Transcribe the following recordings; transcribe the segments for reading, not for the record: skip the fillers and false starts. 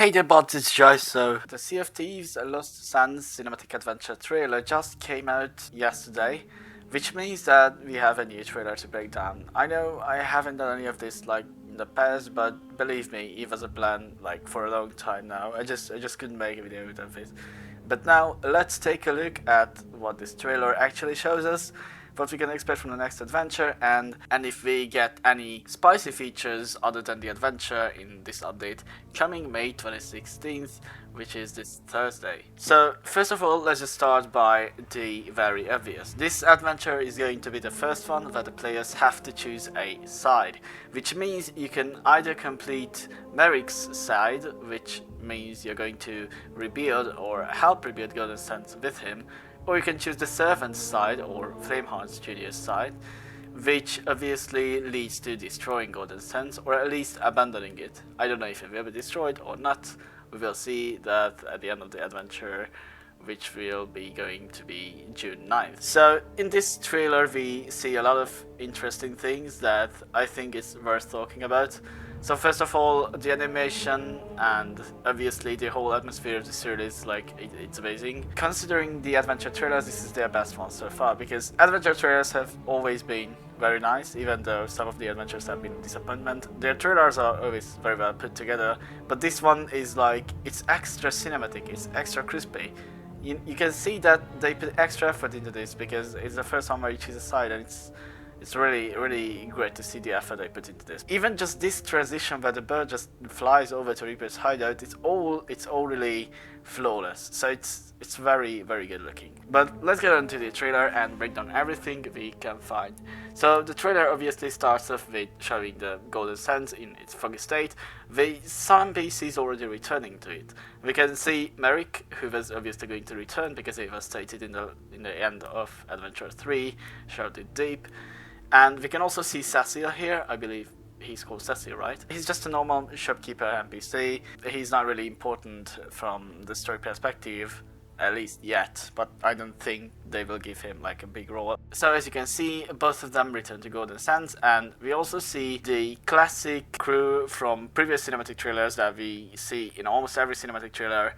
Hey there, bots, it's Joyce. So, the Sea of Thieves Lost Sands Cinematic Adventure trailer just came out yesterday, which means that we have a new trailer to break down. I know I haven't done any of this like in the past, but believe me, it was a plan like for a long time now. I just couldn't make a video with it. But now let's take a look at what this trailer actually shows us, what we can expect from the next adventure, and if we get any spicy features other than the adventure in this update coming May 2016th, which is this Thursday. So first of all, let's just start by the very obvious. This adventure is going to be the first one where the players have to choose a side, which means you can either complete Merrick's side, which means you're going to rebuild or help rebuild Golden Sands with him, or you can choose the Servant's side or Flameheart Studios side, which obviously leads to destroying Golden Sands or at least abandoning it. I don't know if it will be destroyed or not. We will see that at the end of the adventure, which will be going to be June 9th. So in this trailer we see a lot of interesting things that I think is worth talking about. So first of all, the animation and obviously the whole atmosphere of the series, like it's amazing. Considering the adventure trailers, this is their best one so far, because adventure trailers have always been very nice, even though some of the adventures have been a disappointment. Their trailers are always very well put together, but this one is like, it's extra cinematic, it's extra crispy. You can see that they put extra effort into this because it's the first one where you choose a side, and it's really great to see the effort they put into this. Even just this transition where the bird just flies over to Reaper's hideout, it's all really flawless. So it's very good looking. But let's get on to the trailer and break down everything we can find. So the trailer obviously starts off with showing the Golden Sands in its foggy state, with some PCs already returning to it. We can see Merrick, who was obviously going to return because it was stated in the end of Adventure 3, Shrouded Deep. And we can also see Cecil here. I believe he's called Cecil, right? He's just a normal shopkeeper NPC. He's not really important from the story perspective, at least yet, but I don't think they will give him like a big role. So as you can see, both of them return to Golden Sands, and we also see the classic crew from previous cinematic trailers that we see in almost every cinematic trailer.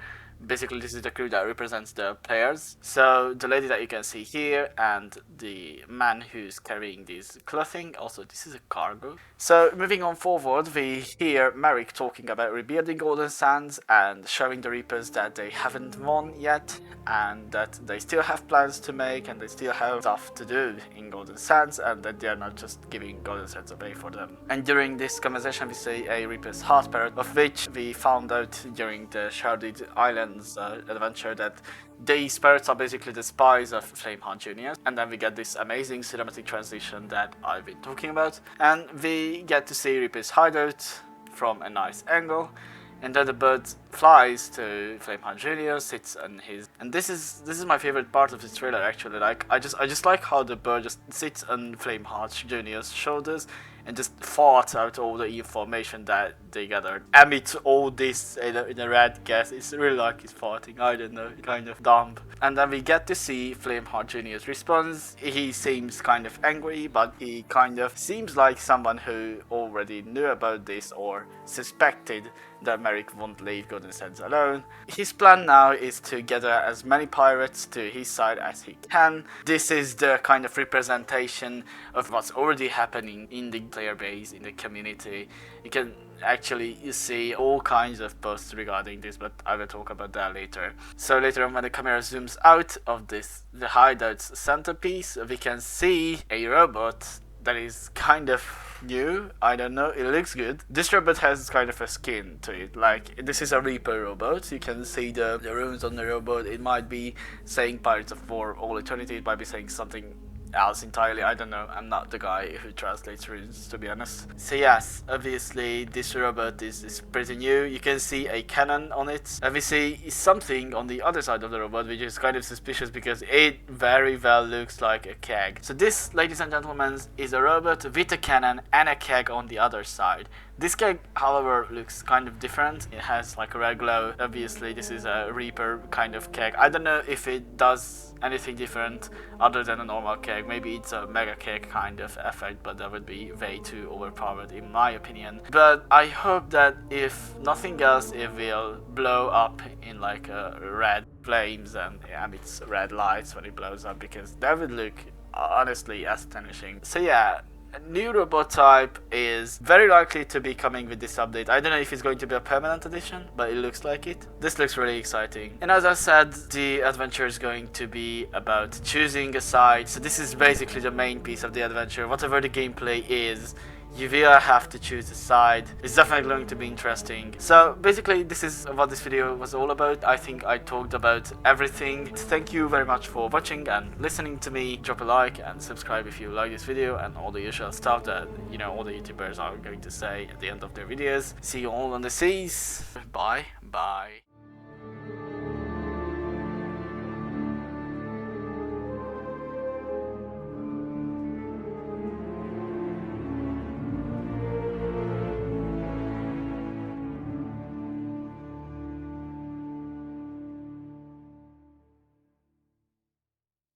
Basically, this is the crew that represents the players. So the lady that you can see here and the man who's carrying this clothing. Also, this is a cargo. So moving on forward, we hear Merrick talking about rebuilding Golden Sands and showing the Reapers that they haven't won yet and that they still have plans to make and they still have stuff to do in Golden Sands and that they are not just giving Golden Sands away for them. And during this conversation, we see a Reaper's heart parrot, of which we found out during the Shrouded Island adventure that these spirits are basically the spies of Flameheart Jr. And then we get this amazing cinematic transition that I've been talking about, and we get to see Reaper's hideout from a nice angle, and then the bird flies to Flameheart Jr., sits on his, and this is my favorite part of this trailer actually. Like I just like how the bird just sits on Flameheart Jr.'s shoulders and just farts out all the information that they gathered. Emits all this in a red gas. It's really like he's farting, I don't know, kind of dumb. And then we get to see Flameheart Jr.'s response. He seems kind of angry, but he kind of seems like someone who already knew about this or suspected that Merrick won't leave Golden Sands alone. His plan now is to gather as many pirates to his side as he can. This is the kind of representation of what's already happening in the player base, in the community. You can actually see all kinds of posts regarding this, but I will talk about that later. So later on, when the camera zooms out of the hideout's centerpiece, we can see a robot that is kind of new. I don't know, it looks good. This robot has kind of a skin to it, like this is a Reaper robot. You can see the runes on the robot. It might be saying Pirates of War All Eternity, it might be saying something else entirely, I don't know. I'm not the guy who translates runes, to be honest. So yes, obviously this robot is pretty new. You can see a cannon on it, and we see something on the other side of the robot which is kind of suspicious because it very well looks like a keg. So this, ladies and gentlemen, is a robot with a cannon and a keg on the other side. This cake, however, looks kind of different. It has like a red glow. Obviously, this is a Reaper kind of cake. I don't know if it does anything different other than a normal cake. Maybe it's a mega cake kind of effect, but that would be way too overpowered in my opinion. But I hope that if nothing else, it will blow up in like red flames and emits red lights when it blows up, because that would look honestly astonishing. So yeah, a new robot type is very likely to be coming with this update. I don't know if it's going to be a permanent edition, but it looks like it. This looks really exciting. And as I said, the adventure is going to be about choosing a side. So this is basically the main piece of the adventure. Whatever the gameplay is, you will have to choose a side. It's definitely going to be interesting. So basically, this is what this video was all about. I think I talked about everything. Thank you very much for watching and listening to me. Drop a like and subscribe if you like this video, and all the usual stuff that, you know, all the YouTubers are going to say at the end of their videos. See you all on the seas. Bye.